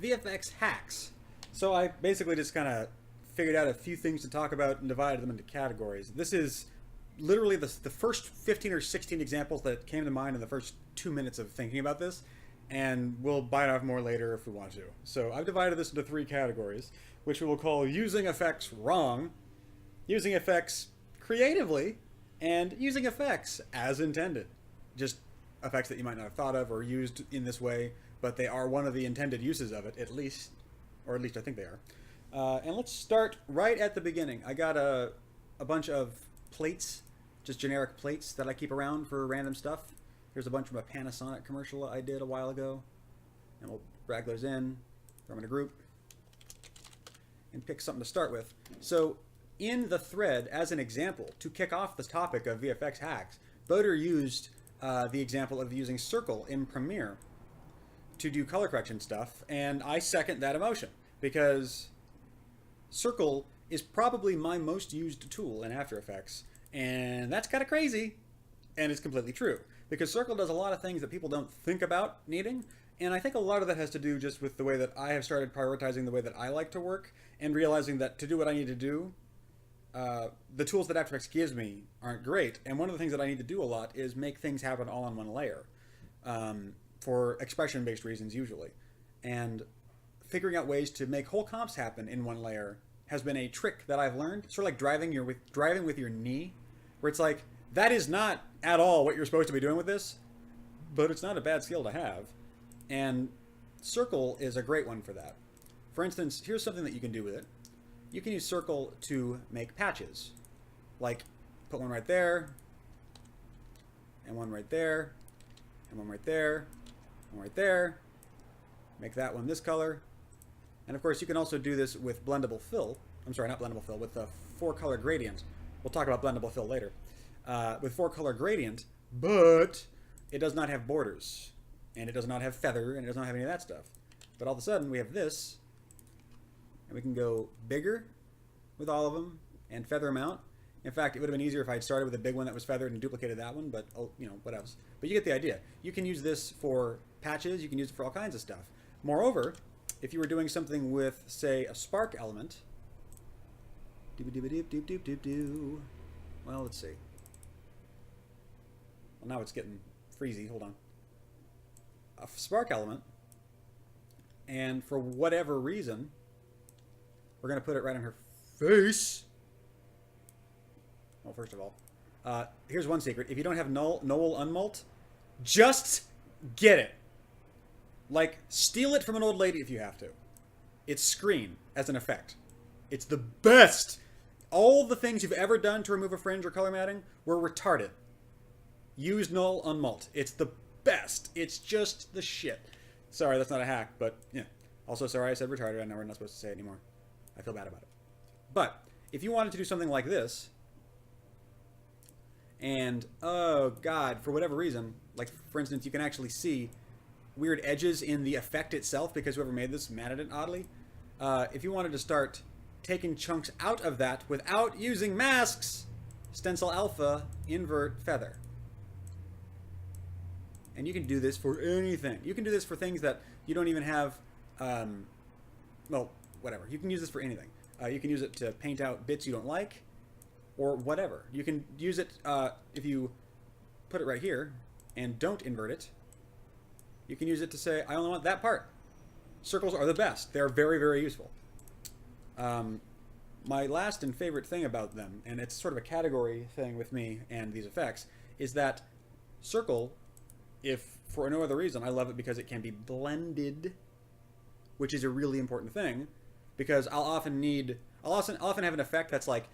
VFX Hacks. So I basically just kind of figured out a few things to talk about and divided them into categories. This is literally the first 15 or 16 examples that came to mind in the first 2 minutes of thinking about this, and we'll bite off more later if we want to. So I've divided this into 3 categories, which we will call using effects wrong, using effects creatively, and using effects as intended. Just effects that you might not have thought of or used in this way, but they are one of the intended uses of it, at least, or at least I think they are. And let's start right at the beginning. I got a bunch of plates, just generic plates that I keep around for random stuff. Here's a bunch from a Panasonic commercial I did a while ago. And we'll drag those in, throw them in a group, and pick something to start with. So in the thread, as an example, to kick off the topic of VFX hacks, Boder used the example of using Circle in Premiere to do color correction stuff, and I second that emotion, because Circle is probably my most used tool in After Effects, and that's kind of crazy, and it's completely true, because Circle does a lot of things that people don't think about needing, and I think a lot of that has to do just with the way that I have started prioritizing the way that I like to work, and realizing that to do what I need to do, the tools that After Effects gives me aren't great, and one of the things that I need to do a lot is make things happen all on one layer, for expression-based reasons usually, and figuring out ways to make whole comps happen in one layer has been a trick that I've learned. Sort of like driving with your knee, where it's like, that is not at all what you're supposed to be doing with this, but it's not a bad skill to have. And Circle is a great one for that. For instance, here's something that you can do with it. You can use Circle to make patches. Like, put one right there, and one right there, and one right there, and one right there. Make that one this color. And of course, you can also do this with blendable fill. I'm sorry, not blendable fill, with the 4-color gradient. We'll talk about blendable fill later. With 4-color gradient, but it does not have borders, and it does not have feather, and it does not have any of that stuff. But all of a sudden, we have this, and we can go bigger with all of them, and feather them out. In fact, it would have been easier if I had started with a big one that was feathered and duplicated that one, but, oh, you know, what else? But you get the idea. You can use this for patches, you can use it for all kinds of stuff. Moreover, if you were doing something with, say, a spark element, well, let's see. Well, now it's getting freezy. Hold on. A spark element, and for whatever reason, we're going to put it right on her face. Well, first of all, here's one secret. If you don't have null unmult, just get it. Like, steal it from an old lady if you have to. It's screen as an effect. It's the best. All the things you've ever done to remove a fringe or color matting were retarded. Use null unmult. It's the best. It's just the shit. Sorry, that's not a hack, but yeah. Also, sorry I said retarded. I know we're not supposed to say it anymore. I feel bad about it. But if you wanted to do something like this, and, oh god, for whatever reason, like, for instance, you can actually see weird edges in the effect itself because whoever made this matted it oddly. If you wanted to start taking chunks out of that without using masks, stencil alpha, invert feather. And you can do this for anything. You can do this for things that you don't even have, well, whatever. You can use this for anything. You can use it to paint out bits you don't like, or whatever. You can use it if you put it right here and don't invert it. You can use it to say, I only want that part. Circles are the best. They're very, very useful. My last and favorite thing about them, and it's sort of a category thing with me and these effects, is that Circle, if for no other reason, I love it because it can be blended, which is a really important thing, because I'll often have an effect that's like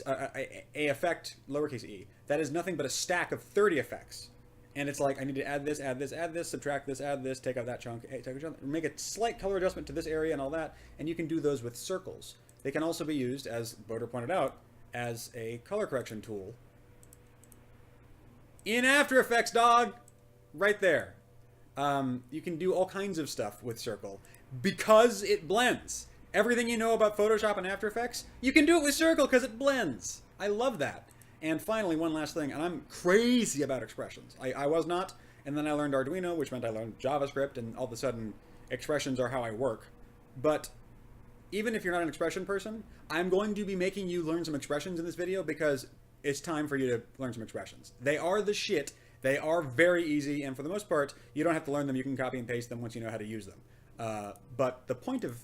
a effect, lowercase e, that is nothing but a stack of 30 effects. And it's like, I need to add this, add this, add this, subtract this, add this, take out that chunk, take out chunk, make a slight color adjustment to this area and all that, and you can do those with circles. They can also be used, as Boder pointed out, as a color correction tool. In After Effects, dog! Right there. You can do all kinds of stuff with Circle because it blends. Everything you know about Photoshop and After Effects, you can do it with Circle because it blends. I love that. And finally, one last thing, and I'm crazy about expressions. I was not, and then I learned Arduino, which meant I learned JavaScript, and all of a sudden, expressions are how I work. But even if you're not an expression person, I'm going to be making you learn some expressions in this video because it's time for you to learn some expressions. They are the shit. They are very easy, and for the most part, you don't have to learn them. You can copy and paste them once you know how to use them. But the point of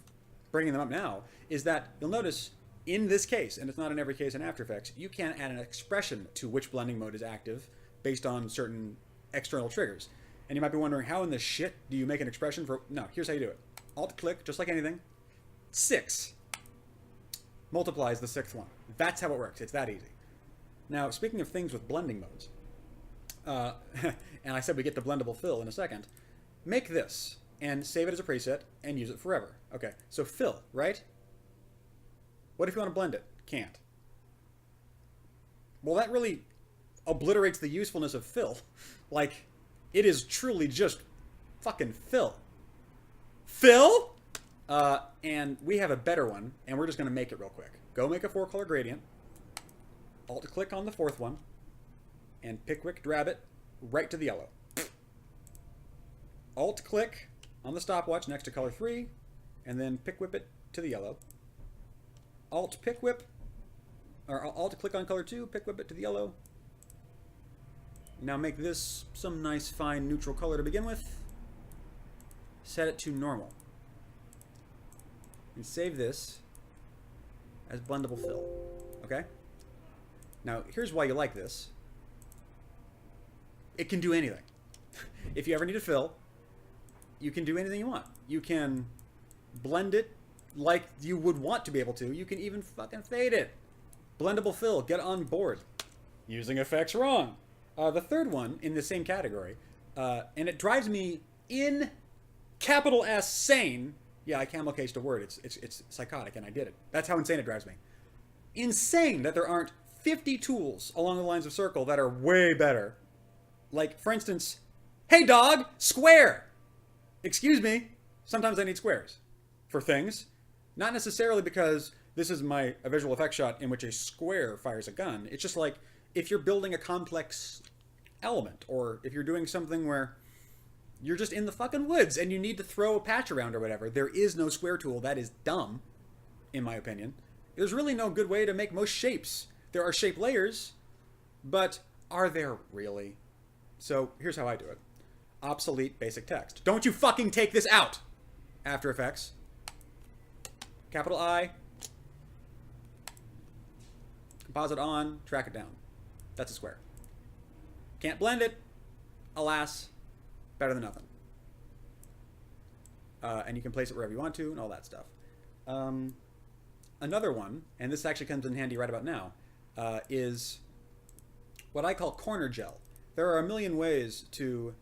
bringing them up now is that you'll notice in this case, and it's not in every case in After Effects, you can add an expression to which blending mode is active based on certain external triggers. And you might be wondering, how in the shit do you make an expression for... No, here's how you do it. Alt-click, just like anything. 6 multiplies the 6th one. That's how it works. It's that easy. Now, speaking of things with blending modes, and I said we get to blendable fill in a second, make this and save it as a preset and use it forever. Okay, so fill, right? What if you want to blend it? Can't. Well, that really obliterates the usefulness of fill. Like, it is truly just fucking fill. Fill? And we have a better one, and we're just going to make it real quick. Go make a 4-color gradient. Alt-click on the 4th one, and pick-wick drab it right to the yellow. Alt-click on the stopwatch next to color 3, and then pick-whip it to the yellow. Alt-pick-whip, or Alt-click on color 2, pick-whip it to the yellow. Now make this some nice, fine, neutral color to begin with. Set it to normal. And save this as blendable fill. Okay? Now, here's why you like this. It can do anything. If you ever need a fill, you can do anything you want. You can blend it like you would want to be able to. You can even fucking fade it. Blendable fill, get on board. Using effects wrong. The third one in the same category, and it drives me in capital S sane. Yeah, I camel cased a word. It's psychotic, and I did it. That's how insane it drives me. Insane that there aren't 50 tools along the lines of circle that are way better. Like, for instance, hey dog, square. Excuse me, sometimes I need squares for things. Not necessarily because this is a visual effects shot in which a square fires a gun. It's just like, if you're building a complex element, or if you're doing something where you're just in the fucking woods and you need to throw a patch around or whatever, there is no square tool. That is dumb, in my opinion. There's really no good way to make most shapes. There are shape layers, but are there really? So here's how I do it. Obsolete basic text. Don't you fucking take this out! After Effects. Capital I. Composite on, track it down. That's a square. Can't blend it. Alas, better than nothing. And you can place it wherever you want to and all that stuff. Another one, and this actually comes in handy right about now, is what I call corner gel. There are a million ways to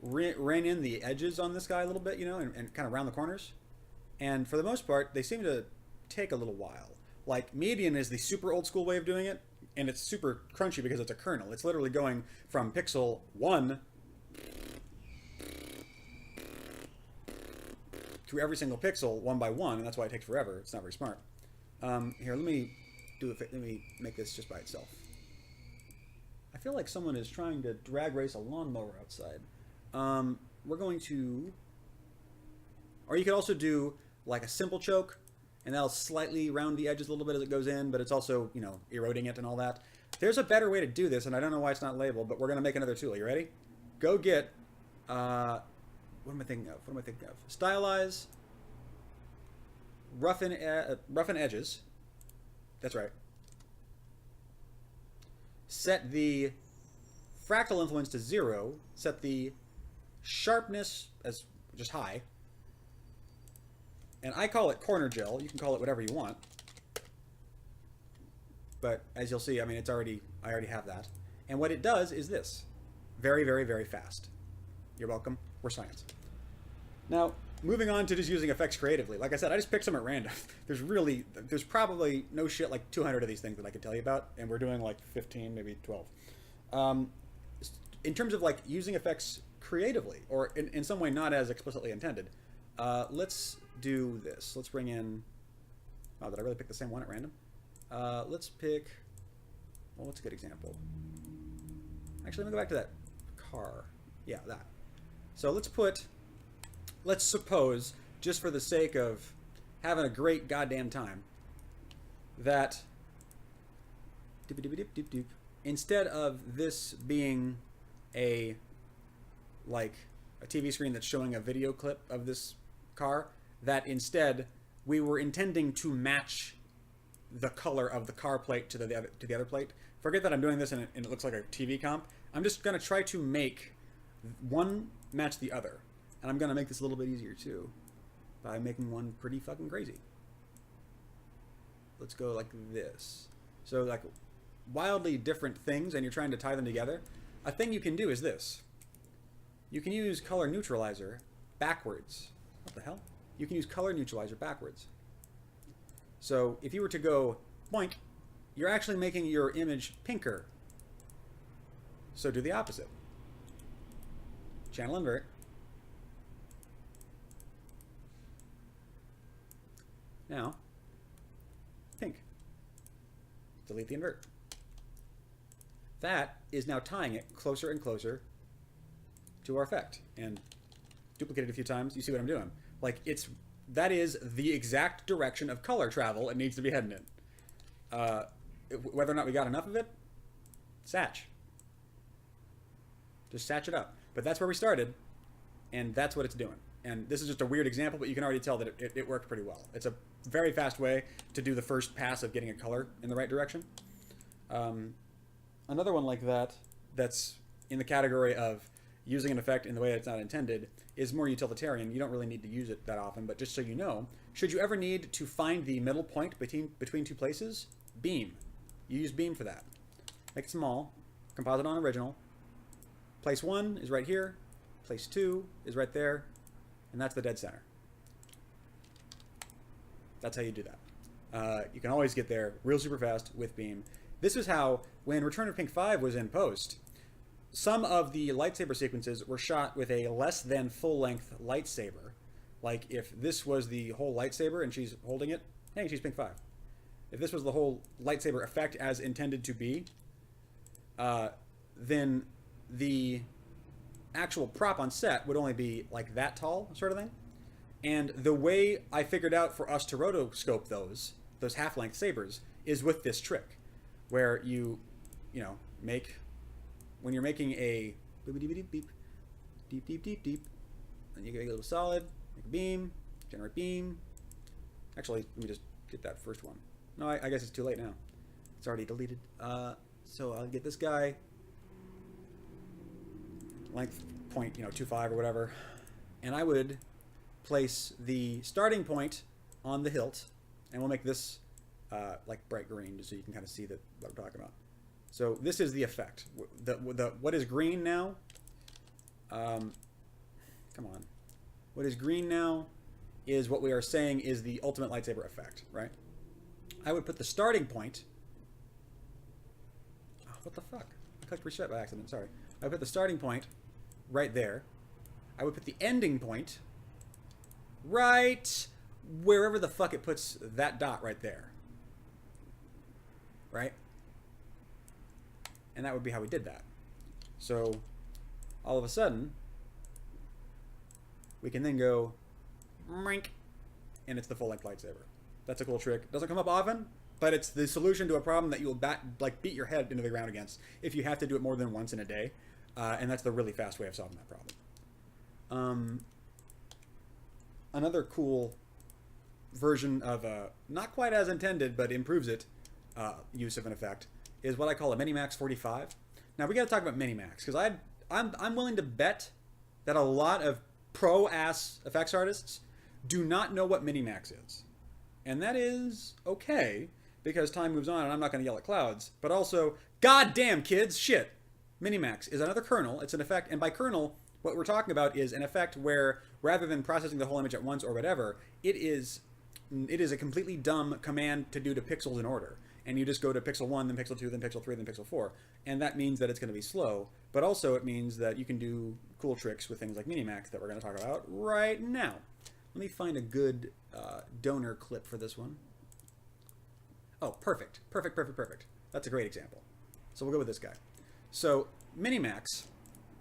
rein in the edges on this guy a little bit, you know, and kind of round the corners. And for the most part, they seem to take a little while. Like, median is the super old school way of doing it, and it's super crunchy because it's a kernel. It's literally going from pixel 1 through every single pixel one by one, and that's why it takes forever. It's not very smart. Here, let me make this just by itself. I feel like someone is trying to drag race a lawnmower outside. We're going to, or you could also do like a simple choke, and that'll slightly round the edges a little bit as it goes in, but it's also, you know, eroding it and all that. There's a better way to do this, and I don't know why it's not labeled, but we're going to make another tool. You ready? Go get, what am I thinking of? Stylize, roughen edges. That's right. Set the fractal influence to 0. Set the sharpness as just high. And I call it corner gel. You can call it whatever you want. But as you'll see, I mean, I already have that. And what it does is this. Very, very, very fast. You're welcome. We're science. Now, moving on to just using effects creatively. Like I said, I just picked some at random. There's probably no shit like 200 of these things that I could tell you about. And we're doing like 15, maybe 12. In terms of like using effects creatively, or in some way not as explicitly intended, let's do this. Let's bring in, oh, did I really pick the same one at random? Let's pick, well, what's a good example? Actually, let me go back to that car. Yeah, that. So let's put let's suppose, just for the sake of having a great goddamn time, that instead of this being a like a TV screen that's showing a video clip of this car, that instead we were intending to match the color of the car plate to the other plate. Forget that I'm doing this and it looks like a TV comp. I'm just going to try to make one match the other. And I'm going to make this a little bit easier too by making one pretty fucking crazy. Let's go like this. So like wildly different things, and you're trying to tie them together. A thing you can do is this. You can use color neutralizer backwards. What the hell? You can use color neutralizer backwards. So if you were to go boink, you're actually making your image pinker. So do the opposite. Channel invert. Now, pink. Delete the invert. That is now tying it closer and closer to our effect. And duplicate it a few times, you see what I'm doing. Like, that is the exact direction of color travel it needs to be heading in. Whether or not we got enough of it, satch. Just satch it up. But that's where we started, and that's what it's doing. And this is just a weird example, but you can already tell that it worked pretty well. It's a very fast way to do the first pass of getting a color in the right direction. Another one like that, that's in the category of using an effect in the way it's not intended, is more utilitarian. You don't really need to use it that often, but just so you know, should you ever need to find the middle point between two places, beam. You use beam for that. Make it small, composite on original. Place 1 is right here, place 2 is right there, and that's the dead center. That's how you do that. You can always get there real super fast with beam. This is how, when Return of Pink 5 was in post, some of the lightsaber sequences were shot with a less than full-length lightsaber. Like, if this was the whole lightsaber and she's holding it, hey, she's Pink 5. If this was the whole lightsaber effect as intended to be, then the actual prop on set would only be like that tall, sort of thing. And the way I figured out for us to rotoscope those half-length sabers is with this trick, where you make, when you're making a deep, and you get a little solid, make a beam, generate beam. Actually, let me just get that first one. No, I guess it's too late now. It's already deleted. So I'll get this guy, length 0.25 or whatever, and I would place the starting point on the hilt, and we'll make this like bright green, just so you can kind of see what I'm talking about. So this is the effect. What is green now? Come on. What is green now is what we are saying is the ultimate lightsaber effect, right? I would put the starting point. Oh, what the fuck? I clicked reset by accident. Sorry. I would put the starting point right there. I would put the ending point right wherever the fuck it puts that dot right there. Right? And that would be how we did that. So all of a sudden, we can then go rink, and it's the full-length lightsaber. That's a cool trick. Doesn't come up often, but it's the solution to a problem that you will beat your head into the ground against if you have to do it more than once in a day. And that's the really fast way of solving that problem. Another cool version of not quite as intended, but improves it, use of an effect is what I call a Minimax 45. Now we got to talk about Minimax, because I'm willing to bet that a lot of pro-ass effects artists do not know what Minimax is. And that is okay, because time moves on and I'm not going to yell at clouds. But also, goddamn kids, shit. Minimax is another kernel. It's an effect, and by kernel, what we're talking about is an effect where, rather than processing the whole image at once or whatever, it is a completely dumb command to do to pixels in order. And you just go to pixel 1, then pixel 2, then pixel 3, then pixel 4. And that means that it's going to be slow, but also it means that you can do cool tricks with things like Minimax that we're going to talk about right now. Let me find a good donor clip for this one. Oh, perfect. Perfect, perfect, perfect. That's a great example. So we'll go with this guy. So Minimax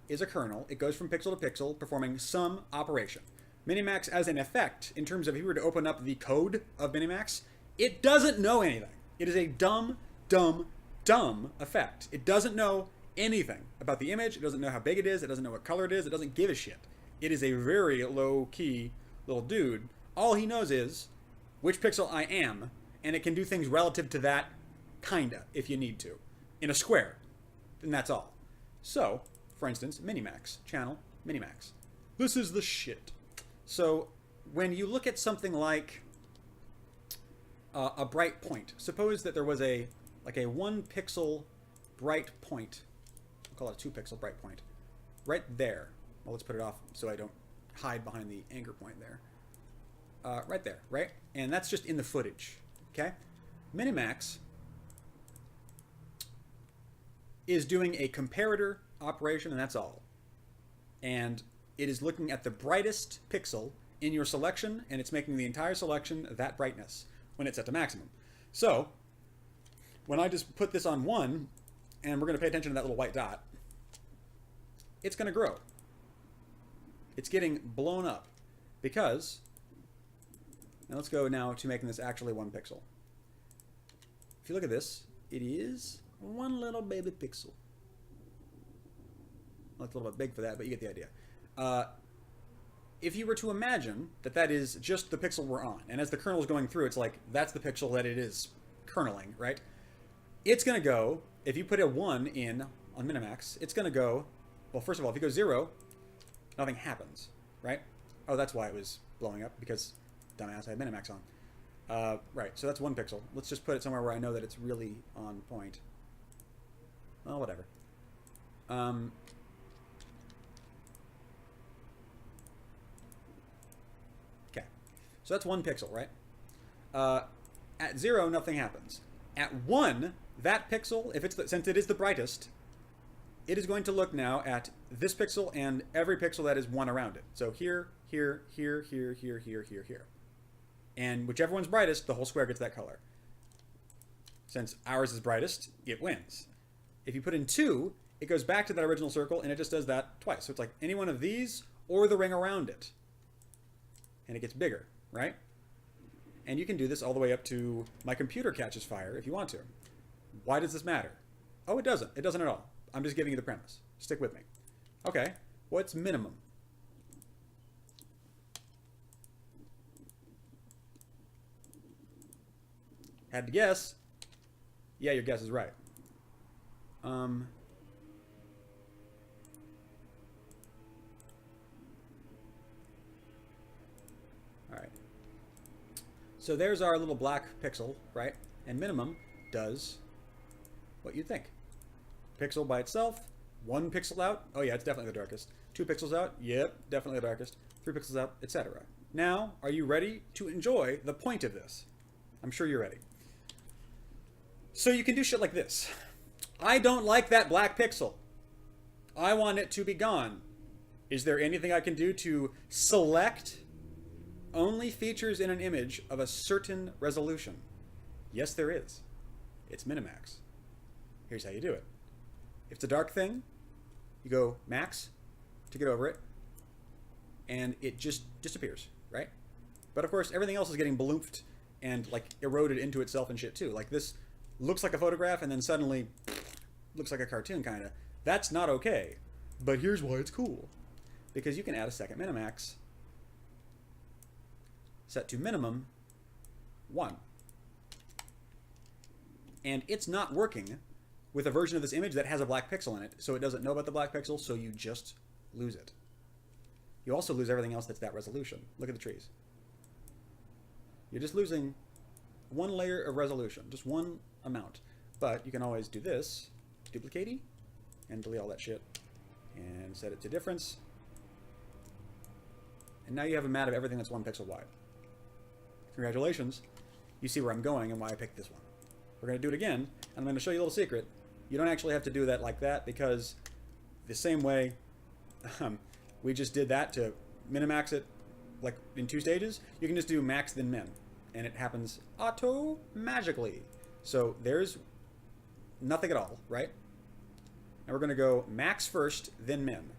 is a kernel. It goes from pixel to pixel, performing some operation. Minimax as an effect, in terms of if you were to open up the code of Minimax, it doesn't know anything. It is a dumb, dumb, dumb effect. It doesn't know anything about the image. It doesn't know how big it is. It doesn't know what color it is. It doesn't give a shit. It is a very low-key little dude. All he knows is which pixel I am, and it can do things relative to that, kinda, if you need to, in a square. And that's all. So, for instance, Minimax. Channel, Minimax. This is the shit. So, when you look at something like a bright point, suppose that there was a 1 pixel bright point. I'll call it a 2 pixel bright point. Right there. Well, let's put it off so I don't hide behind the anchor point there. Right there, right? And that's just in the footage, okay? Minimax is doing a comparator operation, and that's all. And it is looking at the brightest pixel in your selection, and it's making the entire selection that brightness when it's set to maximum. So, when I just put this on 1, and we're going to pay attention to that little white dot, it's going to grow. It's getting blown up because, now let's go now to making this actually 1 pixel. If you look at this, it is 1 little baby pixel. Well, it's a little bit big for that, but you get the idea. If you were to imagine that that is just the pixel we're on, and as the kernel is going through, it's like, that's the pixel that it is kerneling, right? It's going to go, if you put a 1 in on Minimax, it's going to go, well, first of all, if you go 0, nothing happens, right? Oh, that's why it was blowing up, because, dumbass, I had Minimax on. Right, so that's 1 pixel. Let's just put it somewhere where I know that it's really on point. Well, whatever. Okay, so that's 1 pixel, right? At 0, nothing happens. At 1, that pixel, if it's since it is the brightest, it is going to look now at this pixel and every pixel that is 1 around it. So here, here, here, here, here, here, here, here. And whichever one's brightest, the whole square gets that color. Since ours is brightest, it wins. If you put in 2, it goes back to that original circle, and it just does that twice. So it's like any one of these or the ring around it. And it gets bigger, right? And you can do this all the way up to my computer catches fire if you want to. Why does this matter? Oh, it doesn't. It doesn't at all. I'm just giving you the premise. Stick with me. Okay, what's minimum? Had to guess. Yeah, your guess is right. All right. So there's our little black pixel, right? And minimum does what you'd think. Pixel by itself, 1 pixel out. Oh yeah, it's definitely the darkest. 2 pixels out. Yep, definitely the darkest. 3 pixels out, etc. Now, are you ready to enjoy the point of this? I'm sure you're ready. So you can do shit like this. I don't like that black pixel. I want it to be gone. Is there anything I can do to select only features in an image of a certain resolution? Yes, there is. It's Minimax. Here's how you do it. If it's a dark thing, you go max to get over it, and it just disappears, right? But of course, everything else is getting ballooned and like eroded into itself and shit too. Like this looks like a photograph and then suddenly looks like a cartoon kind of. That's not okay. But here's why it's cool. Because you can add a second Minimax set to minimum 1. And it's not working with a version of this image that has a black pixel in it, so it doesn't know about the black pixel, so you just lose it. You also lose everything else that's that resolution. Look at the trees. You're just losing 1 layer of resolution, just 1 amount. But you can always do this, duplicate, and delete all that shit, and set it to difference. And now you have a mat of everything that's 1 pixel wide. Congratulations. You see where I'm going and why I picked this one. We're going to do it again, and I'm going to show you a little secret. You don't actually have to do that like that, because the same way we just did that to Minimax it like in 2 stages, you can just do max then min, and it happens auto-magically. So there's nothing at all, right? And we're going to go max first, then min,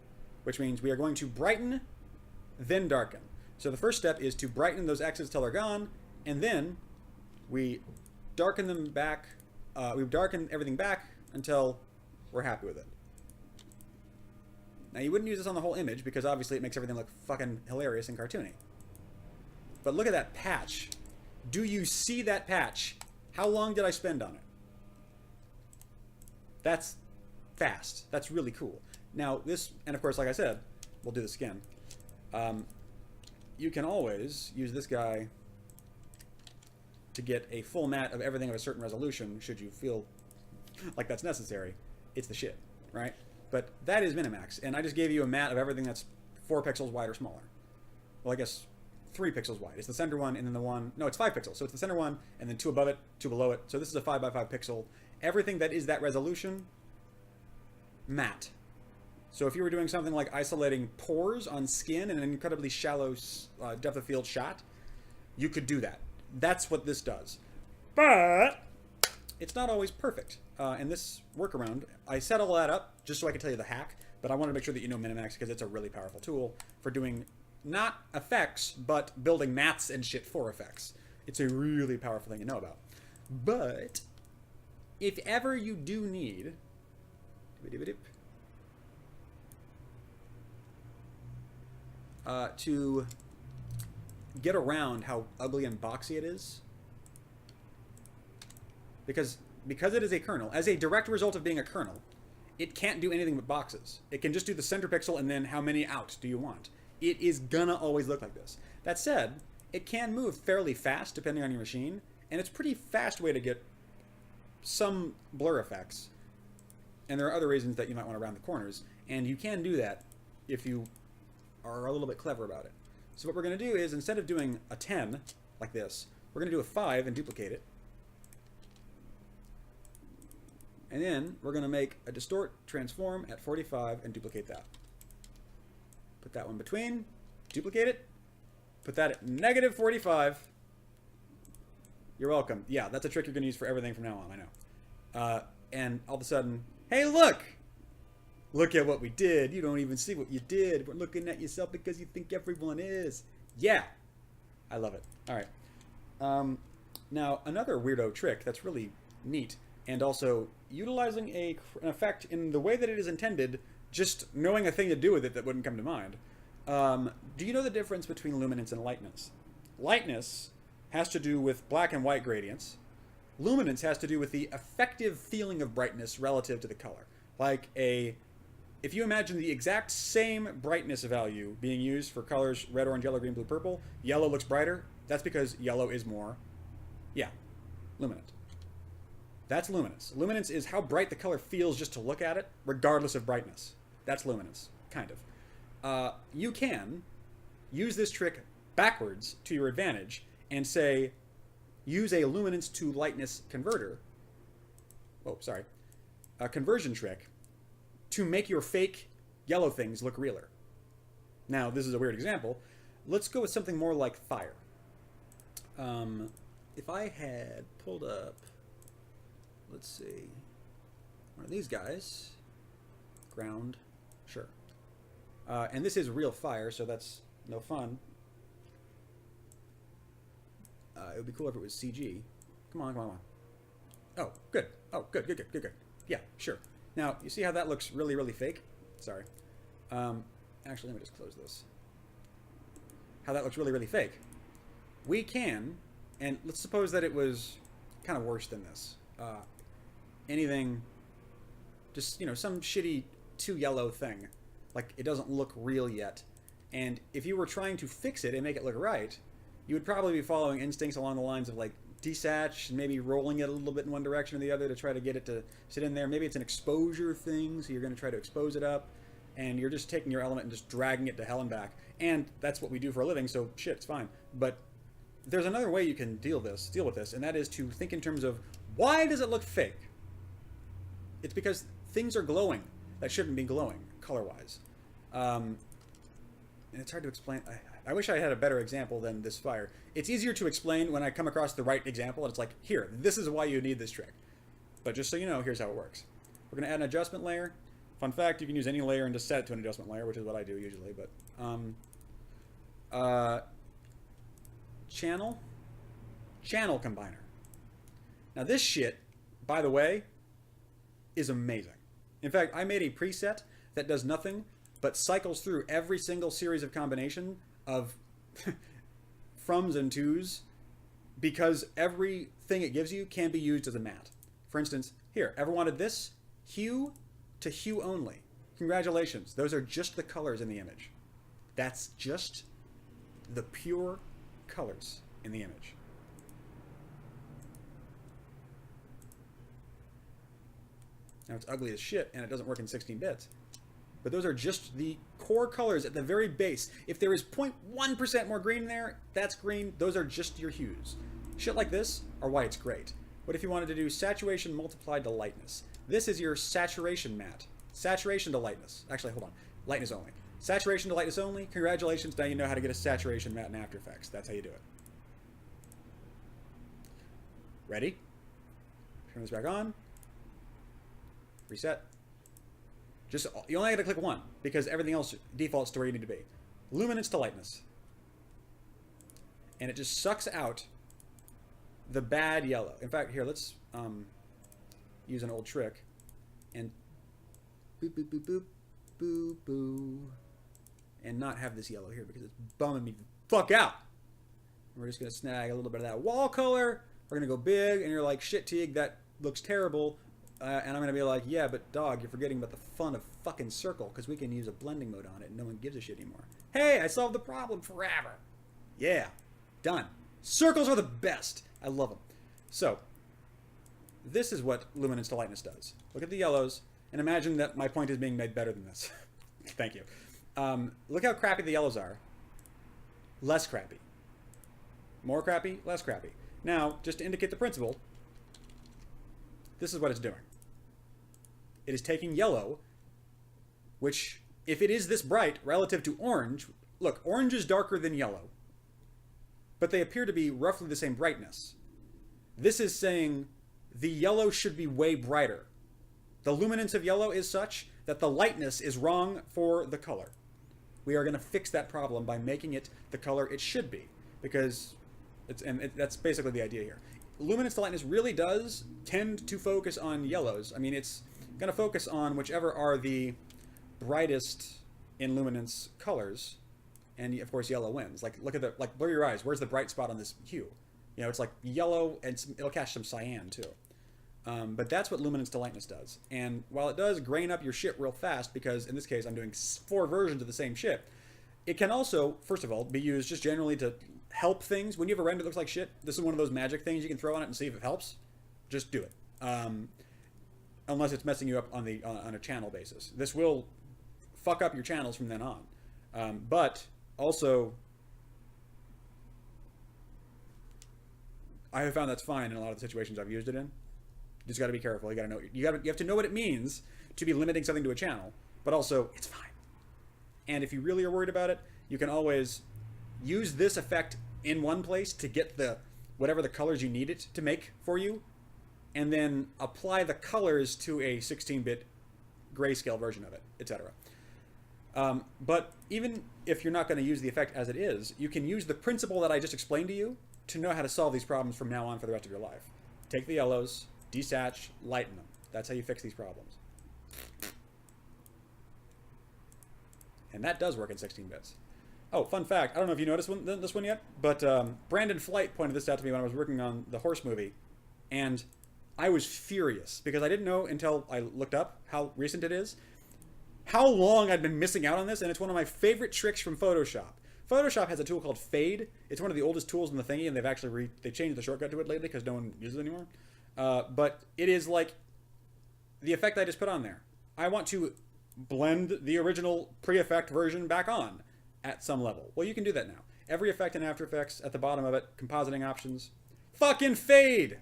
which means we are going to brighten, then darken. So the first step is to brighten those X's till they're gone, and then we darken them back. We darken everything back until we're happy with it. Now you wouldn't use this on the whole image because obviously it makes everything look fucking hilarious and cartoony. But look at that patch. Do you see that patch? How long did I spend on it? That's fast. That's really cool. Now this, and of course, like I said, we'll do this again. You can always use this guy to get a full matte of everything of a certain resolution should you feel like that's necessary. It's the shit, right? But that is Minimax, and I just gave you a matte of everything that's 4 pixels wide or smaller. Well, I guess 3 pixels wide. It's the center one, and then the one... No, it's 5 pixels. So it's the center one, and then 2 above it, 2 below it. So this is a 5 by 5 pixel. Everything that is that resolution, matte. So if you were doing something like isolating pores on skin in an incredibly shallow depth of field shot, you could do that. That's what this does. But it's not always perfect. And this workaround, I set all that up just so I could tell you the hack, but I want to make sure that you know Minimax because it's a really powerful tool for doing not effects, but building mattes and shit for effects. It's a really powerful thing to know about. But if ever you do need to get around how ugly and boxy it is, because it is a kernel, as a direct result of being a kernel, it can't do anything but boxes. It can just do the center pixel and then how many out do you want. It is gonna always look like this. That said, it can move fairly fast depending on your machine, and it's a pretty fast way to get some blur effects. And there are other reasons that you might want to round the corners, and you can do that if you are a little bit clever about it. So what we're going to do is, instead of doing a 10 like this, we're going to do a 5 and duplicate it. And then we're going to make a distort transform at 45 and duplicate that. Put that one between, duplicate it, put that at negative 45. You're welcome. Yeah, that's a trick you're going to use for everything from now on, I know. And all of a sudden, hey, look! Look at what we did. You don't even see what you did. We're looking at yourself because you think everyone is. Yeah. I love it. All right. Now, another weirdo trick that's really neat, and also utilizing an effect in the way that it is intended, just knowing a thing to do with it that wouldn't come to mind. Do you know the difference between luminance and lightness? Lightness has to do with black and white gradients. Luminance has to do with the effective feeling of brightness relative to the color. If you imagine the exact same brightness value being used for colors red, orange, yellow, green, blue, purple, yellow looks brighter. That's because yellow is more, luminant. That's luminance. Luminance is how bright the color feels just to look at it, regardless of brightness. That's luminance, kind of. You can use this trick backwards to your advantage and say, use a luminance to lightness converter. A conversion trick to make your fake yellow things look realer. Now, this is a weird example. Let's go with something more like fire. If I had pulled up, let's see, one of these guys, ground, sure. And this is real fire, so that's no fun. It would be cool if it was CG. Come on, come on, come on. Oh, good. Oh, good, good, good, good, good. Yeah, sure. Now, you see how that looks really, really fake? Sorry. Actually, let me just close this. How that looks really, really fake. We can, and let's suppose that it was kind of worse than this. Anything, just, some shitty too yellow thing. Like, it doesn't look real yet. And if you were trying to fix it and make it look right, you would probably be following instincts along the lines of, like, desatch and maybe rolling it a little bit in one direction or the other to try to get it to sit in there. Maybe it's an exposure thing, so you're going to try to expose it up, and you're just taking your element and just dragging it to hell and back. And that's what we do for a living, so shit, it's fine. But there's another way you can deal with this, and that is to think in terms of, why does it look fake? It's because things are glowing that shouldn't be glowing, color-wise. And it's hard to explain. I wish I had a better example than this fire. It's easier to explain when I come across the right example, and it's like, here, this is why you need this trick. But just so you know, here's how it works. We're going to add an adjustment layer. Fun fact, you can use any layer and just set it to an adjustment layer, which is what I do usually. But Uh, channel combiner. Now this shit, by the way, is amazing. In fact, I made a preset that does nothing but cycles through every single series of combination of froms and twos, because everything it gives you can be used as a matte. For instance, here, ever wanted this? Hue to hue only. Congratulations, those are just the colors in the image. That's just the pure colors in the image. Now it's ugly as shit and it doesn't work in 16 bits. But those are just the core colors at the very base. If there is 0.1% more green there, that's green. Those are just your hues. Shit like this are why it's great. What if you wanted to do saturation multiplied to lightness? This is your saturation matte. Saturation to lightness. Actually, hold on. Lightness only. Saturation to lightness only. Congratulations, now you know how to get a saturation matte in After Effects. That's how you do it. Ready? Turn this back on. Reset. Just, you only have to click one, because everything else defaults to where you need to be. Luminance to lightness. And it just sucks out the bad yellow. In fact, here, let's use an old trick. And boop, boop, boop, boop, boop, boop. And not have this yellow here, because it's bumming me the fuck out. We're just going to snag a little bit of that wall color. We're going to go big, and you're like, shit, Teague, that looks terrible. And I'm going to be like, yeah, but dog, you're forgetting about the fun of fucking circle, because we can use a blending mode on it and no one gives a shit anymore. Hey, I solved the problem forever. Yeah, done. Circles are the best. I love them. So, this is what luminance to lightness does. Look at the yellows, and imagine that my point is being made better than this. Thank you. Look how crappy the yellows are. Less crappy. More crappy, less crappy. Now, just to indicate the principle, this is what it's doing. It is taking yellow, which, if it is this bright relative to orange, look, orange is darker than yellow, but they appear to be roughly the same brightness. This is saying the yellow should be way brighter. The luminance of yellow is such that the lightness is wrong for the color. We are going to fix that problem by making it the color it should be, because that's basically the idea here. Luminance to lightness really does tend to focus on yellows. I mean, it's going to focus on whichever are the brightest in luminance colors, and of course yellow wins. Like, look at the, like, blur your eyes. Where's the bright spot on this hue? You know, it's like yellow, and it'll catch some cyan too. But that's what luminance to lightness does. And while it does grain up your shit real fast, because in this case I'm doing 4 versions of the same shit, it can also, first of all, be used just generally to help things. When you have a render that looks like shit, this is one of those magic things you can throw on it and see if it helps. Just do it. Unless it's messing you up on a channel basis. This will fuck up your channels from then on. But also, I have found that's fine in a lot of the situations I've used it in. You just got to be careful. You got to know. You have to know what it means to be limiting something to a channel. But also, it's fine. And if you really are worried about it, you can always use this effect in one place to get the whatever the colors you need it to make for you, and then apply the colors to a 16-bit grayscale version of it, etc. But even if you're not going to use the effect as it is, you can use the principle that I just explained to you to know how to solve these problems from now on for the rest of your life. Take the yellows, desatch, lighten them. That's how you fix these problems. And that does work in 16 bits. Oh, fun fact, I don't know if you noticed this one yet, but Brandon Flight pointed this out to me when I was working on the horse movie, and I was furious because I didn't know until I looked up how recent it is, how long I'd been missing out on this, and it's one of my favorite tricks from Photoshop. Photoshop has a tool called Fade. It's one of the oldest tools in the thingy, and they've actually they changed the shortcut to it lately because no one uses it anymore. But it is like the effect I just put on there. I want to blend the original pre-effect version back on at some level. Well, you can do that now. Every effect in After Effects, at the bottom of it, compositing options, fucking fade!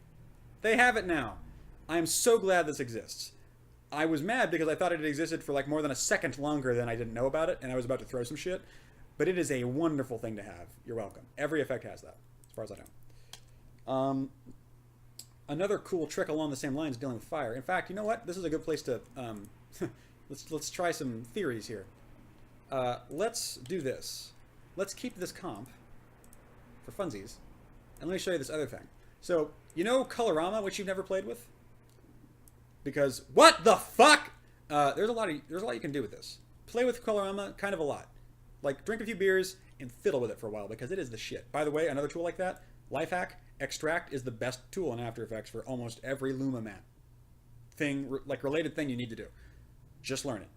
They have it now. I am so glad this exists. I was mad because I thought it had existed for like more than a second longer than I didn't know about it, and I was about to throw some shit. But it is a wonderful thing to have. You're welcome. Every effect has that, as far as I know. Another cool trick along the same lines dealing with fire. In fact, you know what? This is a good place to let's try some theories here. Let's do this. let's keep this comp for funsies, and let me show you this other thing. So, you know Colorama, which you've never played with? Because, what the fuck? There's a lot you can do with this. Play with Colorama, kind of a lot. Like, drink a few beers and fiddle with it for a while, because it is the shit. By the way, another tool like that, life hack, Extract is the best tool in After Effects for almost every Luma map. Related thing you need to do. Just learn it.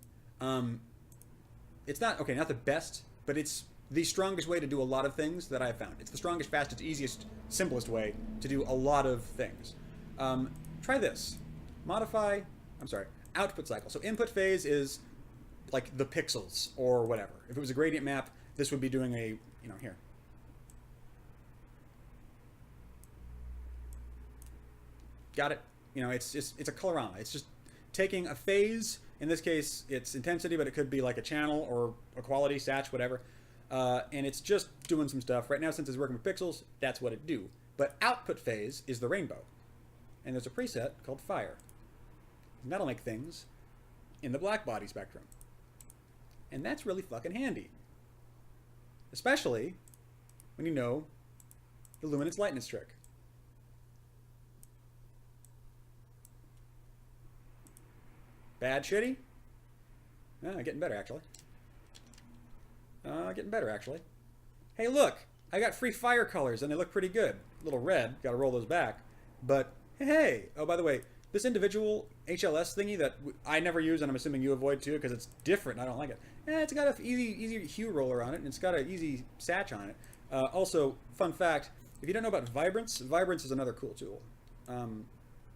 It's not the best, but it's the strongest way to do a lot of things that I've found. It's the strongest, fastest, easiest, simplest way to do a lot of things. Try this. Output cycle. So input phase is like the pixels or whatever. If it was a gradient map, this would be doing a, here. Got it? It's a colorama. It's just taking a phase. In this case, it's intensity, but it could be like a channel or a quality, satch, whatever. And it's just doing some stuff. Right now, since it's working with pixels, that's what it do. But output phase is the rainbow. And there's a preset called fire. And that'll make things in the black body spectrum. And that's really fucking handy. Especially when you know the luminance lightness trick. Bad shitty? Getting better, actually. Hey, look! I got free fire colors, and they look pretty good. A little red. Gotta roll those back. But, hey! Oh, by the way, this individual HLS thingy that I never use, and I'm assuming you avoid too, because it's different. I don't like it. It's got an easy hue roller on it, and it's got an easy satch on it. Also, fun fact, if you don't know about Vibrance, Vibrance is another cool tool.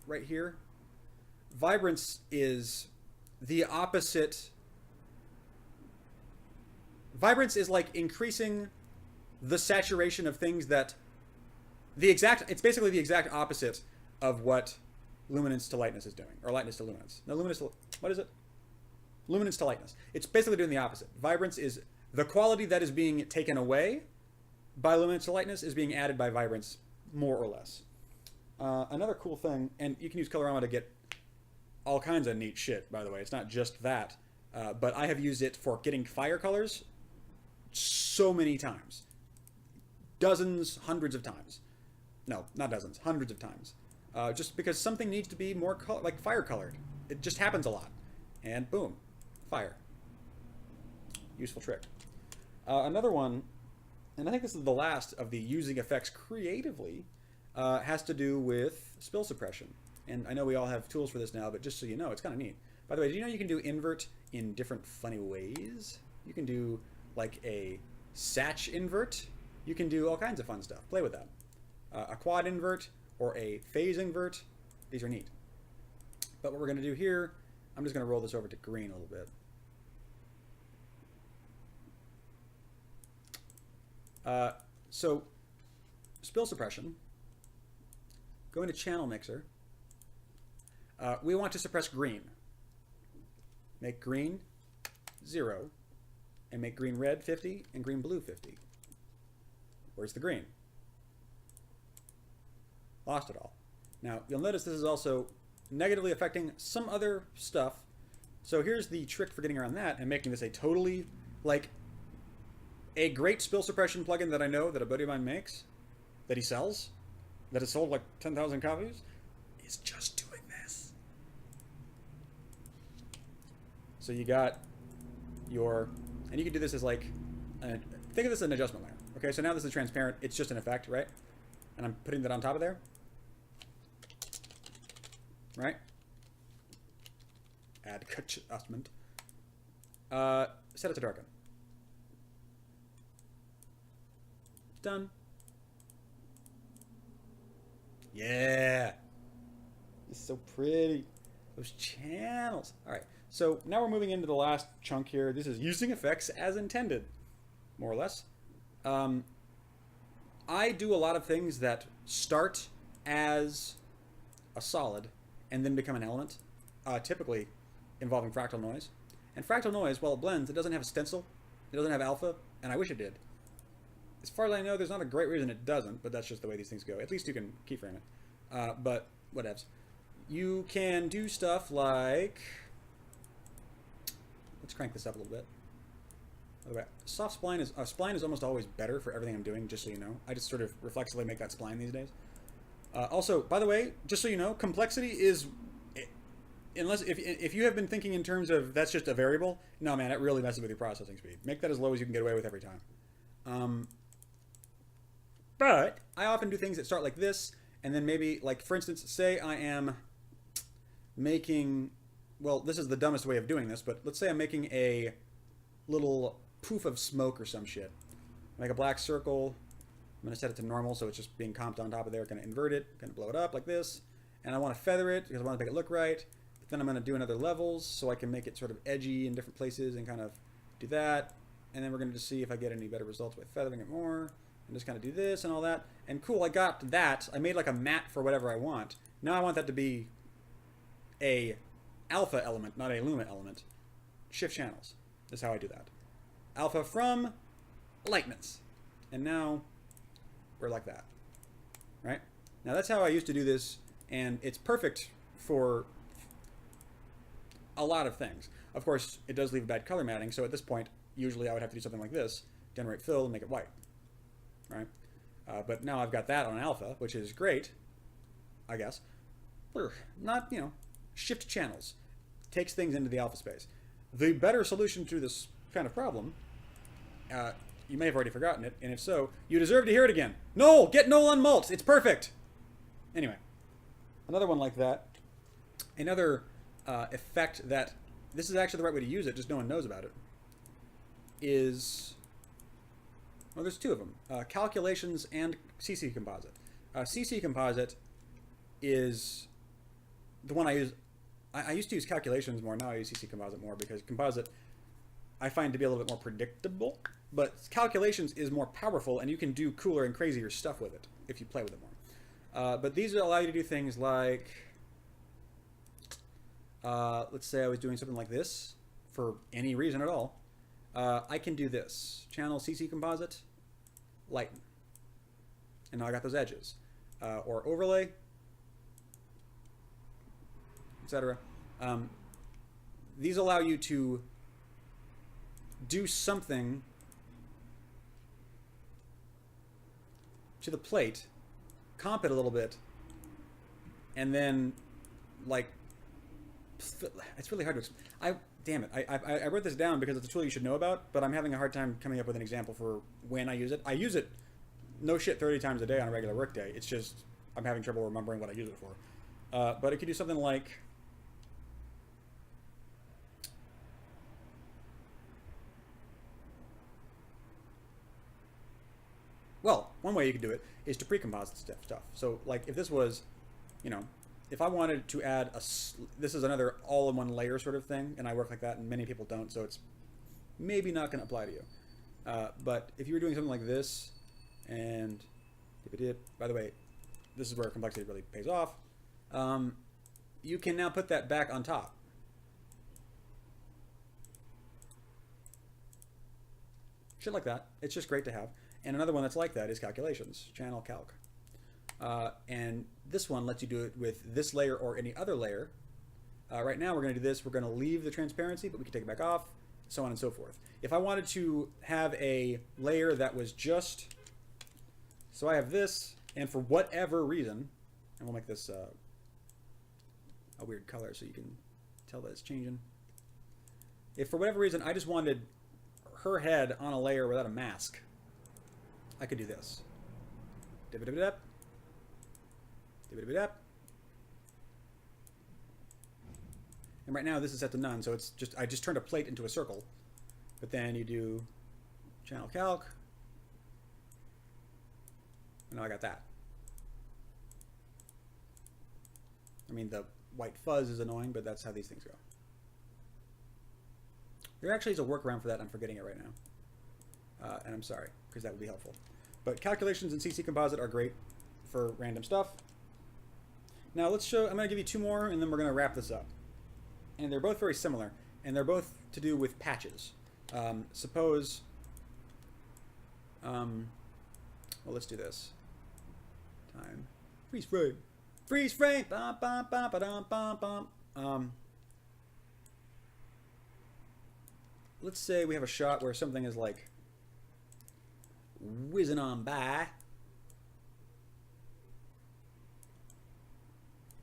Right here. Vibrance is the opposite. Vibrance is like increasing the saturation of things that it's basically the exact opposite of what luminance to lightness is doing, or lightness to luminance. No, luminance to, what is it? Luminance to lightness. It's basically doing the opposite. Vibrance is the quality that is being taken away by luminance to lightness is being added by vibrance, more or less. Another cool thing, and you can use Colorama to get all kinds of neat shit, by the way. It's not just that. But I have used it for getting fire colors so many times. Dozens, hundreds of times. No, not dozens, hundreds of times. Just because something needs to be more like fire colored. It just happens a lot. And boom, fire. Useful trick. Another one, and I think this is the last of the using effects creatively, has to do with spill suppression. And I know we all have tools for this now, but just so you know, it's kind of neat. By the way, do you know you can do invert in different funny ways? You can do like a satch invert. You can do all kinds of fun stuff. Play with that. A quad invert or a phase invert. These are neat. But what we're going to do here, I'm just going to roll this over to green a little bit. So spill suppression. Go into channel mixer. We want to suppress green. Make green 0, and make green red 50 and green blue 50. Where's the green? Lost it all. Now, you'll notice this is also negatively affecting some other stuff. So here's the trick for getting around that and making this a totally, like, a great spill suppression plugin that I know that a buddy of mine makes, that he sells, that has sold like 10,000 copies, is just doing this. So you got your, and you can do this as like, think of this as an adjustment layer. Okay, so now this is transparent. It's just an effect, right? And I'm putting that on top of there. Right? Add adjustment. Set it to darken. Done. Yeah. It's so pretty. Those channels. All right. So now we're moving into the last chunk here. This is using effects as intended, more or less. I do a lot of things that start as a solid and then become an element, typically involving fractal noise. And fractal noise, while it blends, it doesn't have a stencil, it doesn't have alpha, and I wish it did. As far as I know, there's not a great reason it doesn't, but that's just the way these things go. At least you can keyframe it. But whatevs. You can do stuff like... Let's crank this up a little bit. By the way, soft spline is almost always better for everything I'm doing, just so you know. I just sort of reflexively make that spline these days. Also, by the way, just so you know, complexity is, unless if you have been thinking in terms of that's just a variable, no man, it really messes with your processing speed. Make that as low as you can get away with every time. But I often do things that start like this, and then maybe, like, for instance, say I am making, well, this is the dumbest way of doing this, but let's say I'm making a little poof of smoke or some shit. Make a black circle. I'm going to set it to normal, so it's just being comped on top of there. Going to invert it, going to blow it up like this. And I want to feather it because I want to make it look right. But then I'm going to do another levels so I can make it sort of edgy in different places and kind of do that. And then we're going to just see if I get any better results by feathering it more. And just kind of do this and all that. And cool, I got that. I made like a matte for whatever I want. Now I want that to be a alpha element, not a luma element. Shift channels is how I do that. Alpha from lightness. And now we're like that. Right? Now that's how I used to do this, and it's perfect for a lot of things. Of course, it does leave a bad color matting, so at this point, usually I would have to do something like this, generate fill and make it white. Right? But now I've got that on alpha, which is great, I guess. Not, you know, shift channels. Takes things into the alpha space. The better solution to this kind of problem, you may have already forgotten it, and if so, you deserve to hear it again. No! Get null on mults! It's perfect! Anyway, another one like that. Another effect that, this is actually the right way to use it, just no one knows about it, is, well, there's two of them. Calculations and CC Composite. CC Composite is the one I use. I used to use calculations more, now I use CC Composite more, because Composite I find to be a little bit more predictable, but calculations is more powerful, and you can do cooler and crazier stuff with it if you play with it more. But these allow you to do things like, let's say I was doing something like this, for any reason at all. I can do this. Channel CC Composite, lighten. And now I got those edges. Or overlay, etc. These allow you to do something to the plate, comp it a little bit, and then, like, it's really hard to explain. Damn it, I wrote this down because it's a tool you should know about, but I'm having a hard time coming up with an example for when I use it. I use it, no shit, 30 times a day on a regular work day. It's just, I'm having trouble remembering what I use it for. But it could do something like, well, one way you could do it is to pre-composite stuff. So, like, if this was, you know, if I wanted to add this is another all-in-one layer sort of thing, and I work like that, and many people don't, so it's maybe not going to apply to you. But if you were doing something like this, and by the way, this is where complexity really pays off, you can now put that back on top. Shit like that. It's just great to have. And another one that's like that is calculations, channel calc. And this one lets you do it with this layer or any other layer. Right now we're going to do this. We're going to leave the transparency, but we can take it back off, so on and so forth. If I wanted to have a layer that was just, so I have this, and for whatever reason, and we'll make this a weird color so you can tell that it's changing. If for whatever reason I just wanted her head on a layer without a mask, I could do this. Dip-a-dip-a-dip. Dip-a-dip-a-dip. And right now this is set to none, so it's just, I just turned a plate into a circle. But then you do channel calc, and now I got that. I mean, the white fuzz is annoying, but that's how these things go. There actually is a workaround for that, I'm forgetting it right now. And I'm sorry, because that would be helpful. But calculations in CC Composite are great for random stuff. Now let's show, I'm going to give you two more, and then we're going to wrap this up. And they're both very similar, and they're both to do with patches. Suppose, well, let's do this. Time. Freeze frame. Freeze frame! Bum, bum, bum, bum, bum, bum. let's say we have a shot where something is like whizzing on by,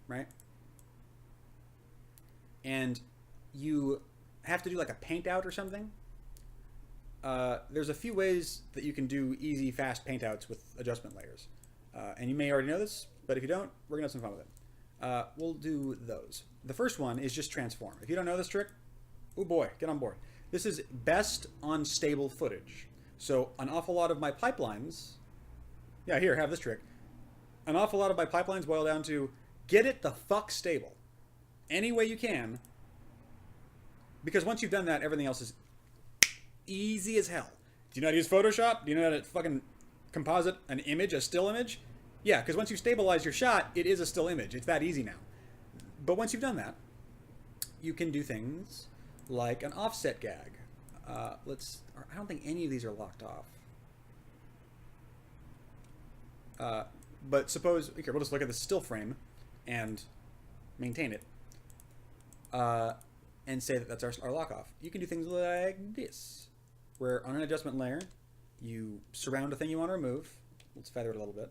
right? And you have to do like a paint out or something. There's a few ways that you can do easy, fast paint outs with adjustment layers. And you may already know this, but if you don't, we're going to have some fun with it. We'll do those. The first one is just transform. If you don't know this trick, oh boy, get on board. This is best on stable footage. So an awful lot of my pipelines, yeah, here, have this trick. An awful lot of my pipelines boil down to get it the fuck stable. Any way you can. Because once you've done that, everything else is easy as hell. Do you know how to use Photoshop? Do you know how to fucking composite an image, a still image? Yeah, because once you stabilize your shot, it is a still image. It's that easy now. But once you've done that, you can do things like an offset gag. I don't think any of these are locked off. But suppose, okay, we'll just look at the still frame and maintain it. And say that that's our lock off. You can do things like this, where on an adjustment layer, you surround a thing you want to remove. Let's feather it a little bit.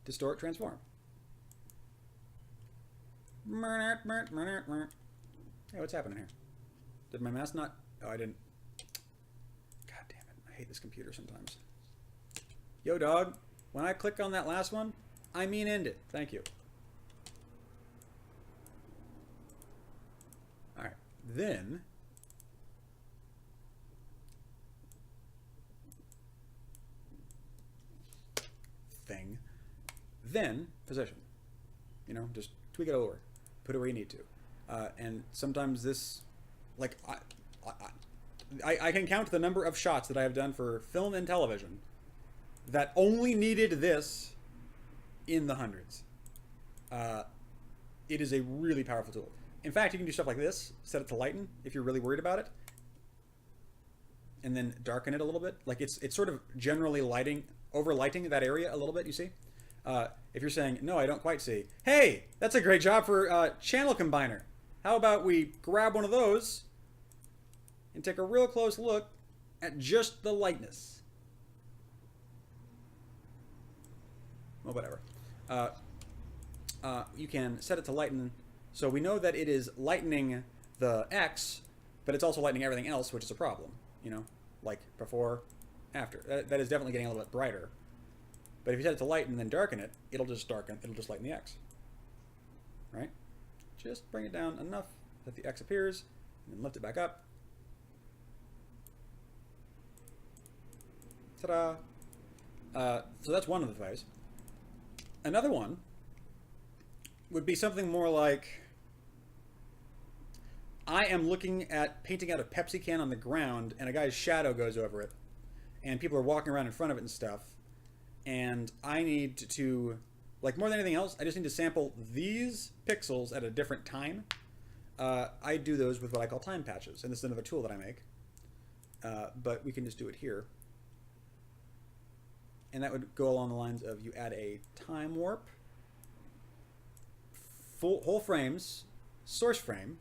Distort, transform. Hey, what's happening here? Did my mouse not? Oh, I didn't. God damn it. I hate this computer sometimes. Yo, dog. When I click on that last one, I mean end it. Thank you. All right. Then position. You know, just tweak it over, put it where you need to. And sometimes this, like, I can count the number of shots that I have done for film and television that only needed this in the hundreds. It is a really powerful tool. In fact, you can do stuff like this, set it to lighten if you're really worried about it, and then darken it a little bit. Like it's sort of generally over lighting that area a little bit, you see? If you're saying, no, I don't quite see. Hey, that's a great job for channel combiner. How about we grab one of those and take a real close look at just the lightness. Well, whatever. You can set it to lighten. So we know that it is lightening the X, but it's also lightening everything else, which is a problem. You know, like before, after. That is definitely getting a little bit brighter. But if you set it to lighten and then darken it, it'll just lighten the X. Right? Just bring it down enough that the X appears, and then lift it back up. Ta-da! So that's one of the ways. Another one would be something more like, I am looking at painting out a Pepsi can on the ground, and a guy's shadow goes over it, and people are walking around in front of it and stuff, and I need to, like more than anything else, I just need to sample these pixels at a different time. I do those with what I call time patches, and this is another tool that I make, but we can just do it here. And that would go along the lines of you add a time warp, whole frames, source frame,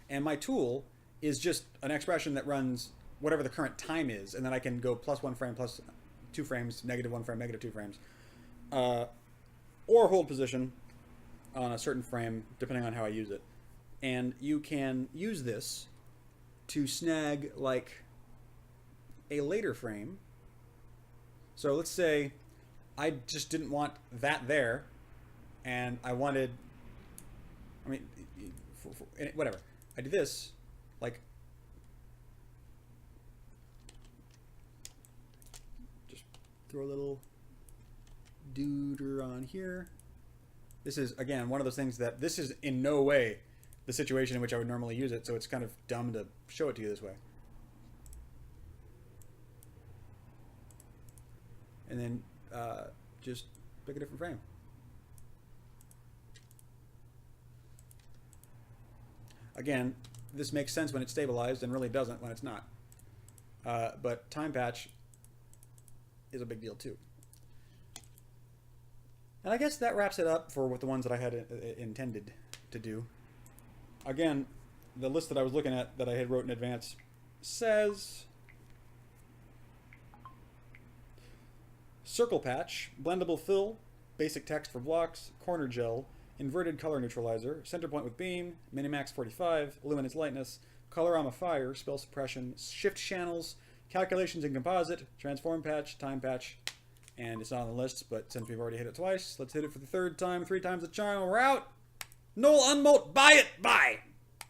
and my tool is just an expression that runs whatever the current time is, and then I can go +1 frame, +2 frames, -1 frame, -2 frames, or hold position on a certain frame, depending on how I use it. And you can use this to snag like a later frame. So let's say I just didn't want that there, and I wanted, I mean, whatever. I do this, like, just throw a little dooder on here. This is, again, one of those things that this is in no way the situation in which I would normally use it, so it's kind of dumb to show it to you this way. And then just pick a different frame. Again, this makes sense when it's stabilized and really doesn't when it's not. But time patch is a big deal too. And I guess that wraps it up for what the ones that I had intended to do. Again, the list that I was looking at that I had wrote in advance says circle patch, blendable fill, basic text for blocks, corner gel, inverted color neutralizer, center point with beam, minimax 45, luminance lightness, colorama fire, spell suppression, shift channels, calculations in composite, transform patch, time patch, and it's not on the list, but since we've already hit it twice, let's hit it for the third time, 3 times the charm, we're out. Null unmote, buy it, buy!